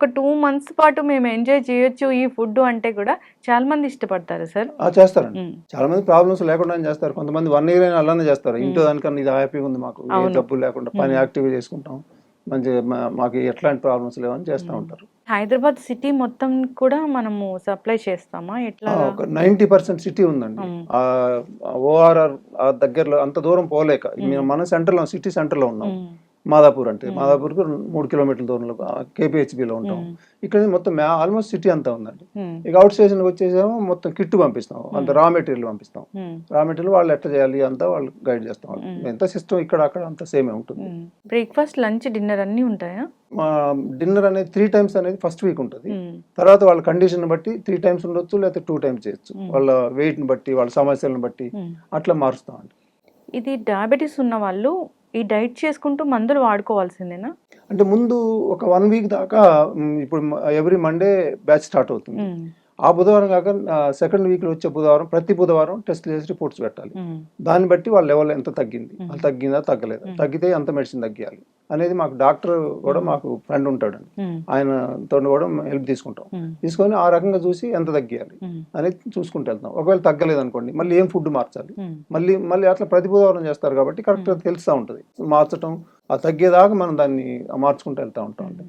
ఒక 2 మంత్స్ పాటు మేము ఎంజాయ్ చేయొచ్చు ఈ ఫుడ్ అంటే కూడా చాలా మంది ఇష్టపడతారు సార్. చేస్తారండి. హ్మ్. చాలా మంది ప్రాబ్లమ్స్ లేకుండా చేస్తారు. కొంతమంది 1 ఇయర్ అయినా అలానే చేస్తారు. ఇంట్లో హ్మ్. దానికన్నా ఇది హ్యాపీగా ఉంది మాకు. ఏ అవును. జబ్బులు లేకుండా పని హ్మ్. యాక్టివ్‌గా చేసుకుంటాం. మంచిగా మాకు ఎట్లాంటి ప్రాబ్లమ్స్ లేవని చేస్తా హ్మ్. ఉంటారు. హైదరాబాద్ సిటీ మొత్తం కూడా మనము సప్లై చేస్తామా? ఎట్లాగా? ఒక 90% సిటీ ఉందండి. హ్మ్. ఓఆర్ఆర్ దగ్గరలో అంత దూరం పోలేక హ్మ్. మనం సెంటర్‌లో సిటీ సెంటర్‌లో ఉన్నాం. హ్మ్. మాదాపూర్ అంటే. హ్మ్. మాదాపూర్‌కి 3 కిలోమీటర్ల దూరంలో కేపీహెచ్‌బీలో ఉంటాం. హ్మ్. ఇక్కడ మొత్తం ఆల్మోస్ట్ సిటీ అంతా ఉందండి. హ్మ్. ఇక అవుట్ స్టేషన్‌కి వచ్చేసేమో మొత్తం కిట్ పంపిస్తాం. అంత రా మెటీరియల్ పంపిస్తాం. హ్మ్. రా మెటీరియల్ వాళ్ళు ఎట్లా చేయాలి అంతా వాళ్ళు గైడ్ చేస్తాం. హ్మ్. ఎంత సిస్టమ్ ఇక్కడ అక్కడ అంతా సేమే ఉంటుంది. హ్మ్. బ్రేక్‌ఫాస్ట్, లంచ్, డిన్నర్ అన్నీ ఉంటాయా? మా డిన్నర్ అనేది 3 టైమ్స్ అనేది ఫస్ట్ వీక్ ఉంటుంది. హ్మ్. తర్వాత వాళ్ళ కండిషన్ బట్టి 3 టైమ్స్ ఉండొచ్చు, లేకపోతే 2 టైమ్స్ చేయొచ్చు. హ్మ్. వాళ్ళ వెయిట్‌ని బట్టి, వాళ్ళ సమస్యలను బట్టి హ్మ్. అట్లా మారుస్తామండి. ఇది డయాబెటిస్ ఉన్న వాళ్ళు ఈ డైట్ చేసుకుంటూ మందులు వాడుకోవాల్సిందేనా? అంటే ముందు ఒక 1 వీక్ దాకా ఇప్పుడు ఎవ్రీ మండే బ్యాచ్ స్టార్ట్ అవుతుంది. హ్మ్. ఆ బుధవారం కాక సెకండ్ వీక్‌లో వచ్చే బుధవారం ప్రతి బుధవారం టెస్ట్‌లు చేసి రిపోర్ట్స్ పెట్టాలి. హ్మ్. దాన్ని బట్టి వాళ్ళ లెవెల్ ఎంత తగ్గింది, హ్మ్. అది తగ్గిందా తగ్గలేదా, హ్మ్. తగ్గితే ఎంత మెడిసిన్ తగ్గియాలి అనేది మాకు డాక్టర్ కూడా మాకు ఫ్రెండ్ ఉంటాడండి. హ్మ్. ఆయనతో కూడా హెల్ప్ తీసుకుంటాం. హ్మ్. తీసుకొని ఆ రకంగా చూసి ఎంత తగ్గియాలి హ్మ్. అనేది చూసుకుంటూ వెళ్తాం. ఒకవేళ తగ్గలేదనుకోండి మళ్ళీ ఏం ఫుడ్ మార్చాలి, హ్మ్. మళ్ళీ మళ్ళీ అట్లా ప్రతి బుధవారం చేస్తారు కాబట్టి కరెక్ట్‌గా తెలుస్తూ ఉంటుంది. మార్చటం, ఆ తగ్గేదాకా మనం దాన్ని మార్చుకుంటూ వెళ్తూ ఉంటాం అండి.